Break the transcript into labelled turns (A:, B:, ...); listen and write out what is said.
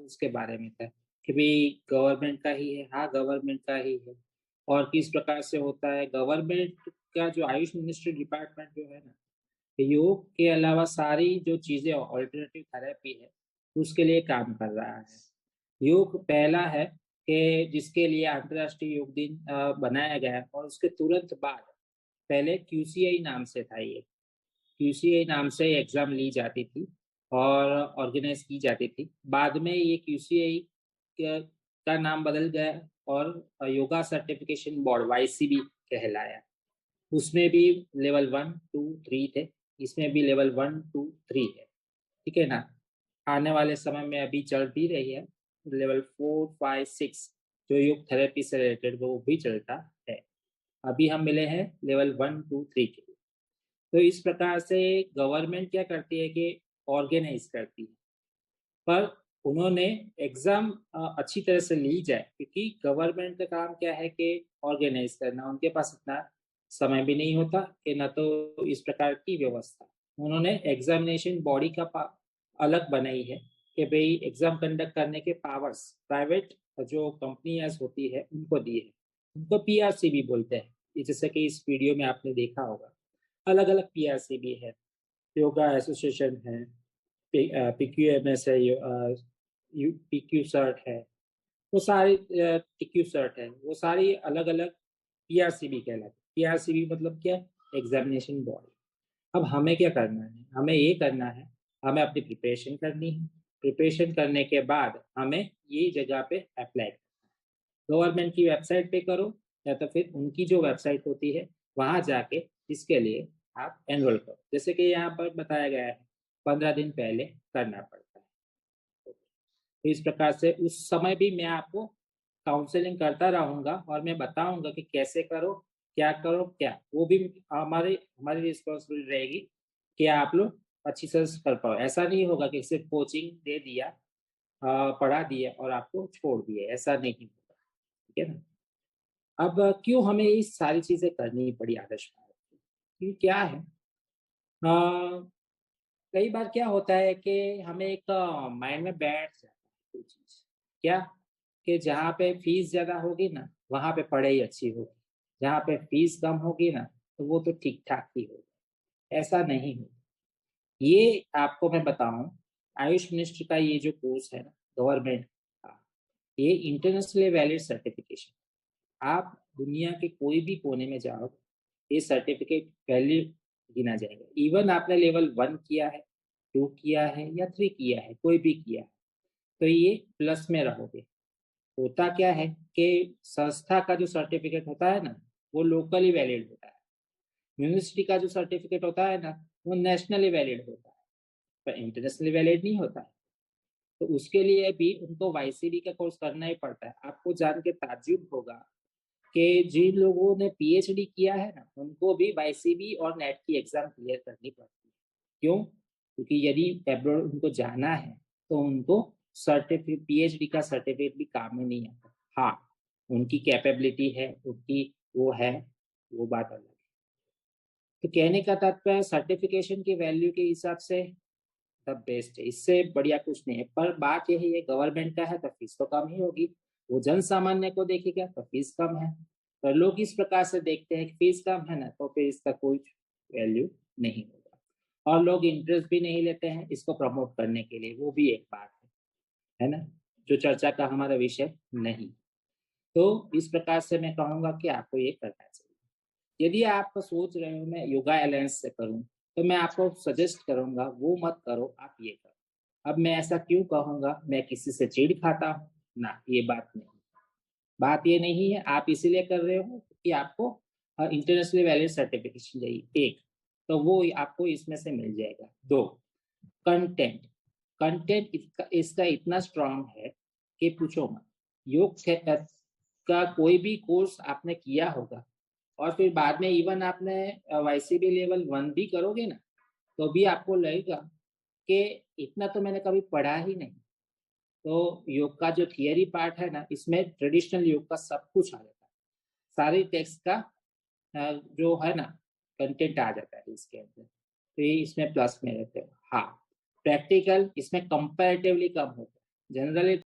A: उसके बारे में था कि भाई गवर्नमेंट का ही है, हाँ गवर्नमेंट का ही है। और किस प्रकार से होता है गवर्नमेंट का जो आयुष मिनिस्ट्री डिपार्टमेंट जो है ना, योग के अलावा सारी जो चीजें ऑल्टरनेटिव थेरेपी है उसके लिए काम कर रहा है। योग पहला है कि जिसके लिए अंतर्राष्ट्रीय योग दिन बनाया गया है, और उसके तुरंत बाद पहले क्यूसीआई नाम से था ये। क्यूसीआई नाम से एग्जाम ली जाती थी और ऑर्गेनाइज की जाती थी। बाद में ये क्यूसीआई का नाम बदल गया और योगा सर्टिफिकेशन बोर्ड वाईसीबी कहलाया। उसमें भी लेवल 1, 2, 3 थे, इसमें भी लेवल 1, 2, 3 है। ठीक है ना। आने वाले समय में अभी चल भी रही है लेवल 4, 5, 6 जो योग थेरेपी से रिलेटेड वो भी चलता है। अभी हम मिले हैं लेवल 1, 2, 3 के लिए। तो इस प्रकार से गवर्नमेंट क्या करती है कि ऑर्गेनाइज करती है, पर उन्होंने एग्जाम अच्छी तरह से ली जाए, क्योंकि गवर्नमेंट का काम क्या है कि ऑर्गेनाइज करना, उनके पास इतना समय भी नहीं होता कि न तो इस प्रकार की व्यवस्था। उन्होंने एग्जामिनेशन बॉडी का अलग बनाई है कि भाई एग्जाम कंडक्ट करने के पावर्स प्राइवेट जो कंपनियां होती है उनको दिए है। उनको पीआरसी भी बोलते हैं। ये जैसे कि इस वीडियो में आपने देखा होगा, अलग अलग पीआरसी भी है। योगा एसोसिएशन है, पीक्यूएमएस है, पीक्यू सर्ट है, वो सारी टीक्यू सर्ट है, वो सारी अलग अलग पीआरसीबी कहलाती है। पीआरसीबी मतलब क्या? Examination body. अब हमें क्या करना है? हमें ये करना है, हमें अपनी प्रिपरेशन करनी है। प्रिपरेशन करने के बाद हमें ये जगह पे अप्लाई करना है। गवर्नमेंट की वेबसाइट पे करो, या तो फिर उनकी जो वेबसाइट होती है वहां जाके इसके लिए आप एनरोल करो। जैसे कि यहाँ पर बताया गया है 15 दिन पहले करना पड़ता है। तो इस प्रकार से उस समय भी मैं आपको काउंसलिंग करता रहूंगा और मैं बताऊंगा कि कैसे करो, क्या करो, क्या वो भी हमारी हमारी रिस्पॉन्सिबिलिटी रहेगी कि आप लोग अच्छी से कर पाओ। ऐसा नहीं होगा कि सिर्फ कोचिंग दे दिया, पढ़ा दिया और आपको छोड़ दिया, ऐसा नहीं होगा। ठीक है ना। अब क्यों हमें ये सारी चीजें करनी पड़ी आदर्श भारत की? क्योंकि क्या है, कई बार क्या होता है कि हमें एक माइंड में बैठ जाता है कोई चीज, क्या कि जहाँ पे फीस ज्यादा होगी ना वहां पे पढ़ाई अच्छी होगी, जहाँ पे फीस कम होगी ना तो वो तो ठीक ठाक ही होगा। ऐसा नहीं होगा। ये आपको मैं बताऊं, आयुष मिनिस्ट्री का ये जो कोर्स है ना गवर्नमेंट का, ये इंटरनेशनली वैलिड सर्टिफिकेशन। आप दुनिया के कोई भी कोने में जाओ, ये सर्टिफिकेट वैलिड गिना जाएगा। इवन आपने लेवल 1 किया है, 2 किया है या 3 किया है, कोई भी किया है, तो ये प्लस में रहोगे। होता क्या है कि संस्था का जो सर्टिफिकेट होता है ना वो लोकली वैलिड होता है। यूनिवर्सिटी का जो सर्टिफिकेट होता है ना वो नेशनली वैलिड होता है, पर इंटरनेशनली वैलिड नहीं होता है। तो उसके लिए भी उनको वाईसीबी का कोर्स करना ही पड़ता है। आपको जान के ताज्जुब होगा कि जिन लोगों ने पीएचडी किया है ना उनको भी वाईसीबी और नेट की एग्जाम क्लियर करनी पड़ती है। क्यों? क्योंकि यदि एब्रॉड उनको जाना है तो उनको सर्टिफिकेट, पीएचडी का सर्टिफिकेट भी काम में नहीं आता। हाँ, उनकी कैपेबिलिटी है, उनकी वो है, वो बात अलग है। तो कहने का तात्पर्य सर्टिफिकेशन की वैल्यू के हिसाब से द बेस्ट है, इससे बढ़िया कुछ नहीं है। पर बात यही है गवर्नमेंट का है तो फीस तो कम ही होगी। वो जन सामान्य को देखेगा तो फीस कम है। पर लोग इस प्रकार से देखते हैं कि फीस कम है ना तो फिर इसका कोई वैल्यू नहीं होगा, और लोग इंटरेस्ट भी नहीं लेते हैं इसको प्रमोट करने के लिए। वो भी एक बात है ना, जो चर्चा का हमारा विषय नहीं। तो इस प्रकार से मैं कहूंगा कि आपको ये करना चाहिए। यदि आप सोच रहे हो मैं योगा अलायंस से करूं, तो मैं आपको सजेस्ट करूंगा वो मत करो, आप ये करो। अब मैं ऐसा क्यों कहूंगा? मैं किसी से चिढ़ खाता हूँ ना, ये बात नहीं। बात ये नहीं है, आप इसीलिए कर रहे हो कि आपको इंटरनेशनली वैलिड सर्टिफिकेशन चाहिए। एक तो वो आपको इसमें से मिल जाएगा। दो, कंटेंट। कंटेंट इसका इतना स्ट्रांग है कि पूछो मत। योग का कोई भी कोर्स आपने किया होगा और फिर बाद में इवन आपने वाईसीबी लेवल 1 भी करोगे ना तो भी आपको लगेगा कि इतना तो मैंने कभी पढ़ा ही नहीं। तो योग का जो थियरी पार्ट है ना इसमें ट्रेडिशनल योग का सब कुछ आ जाता है। सारी टेक्स्ट का जो है ना कंटेंट आ जाता है इसके अंदर। तो ये इसमें प्लस में रहते हैं। हाँ, प्रैक्टिकल इसमें कंपैरेटिवली कम होता है। जनरली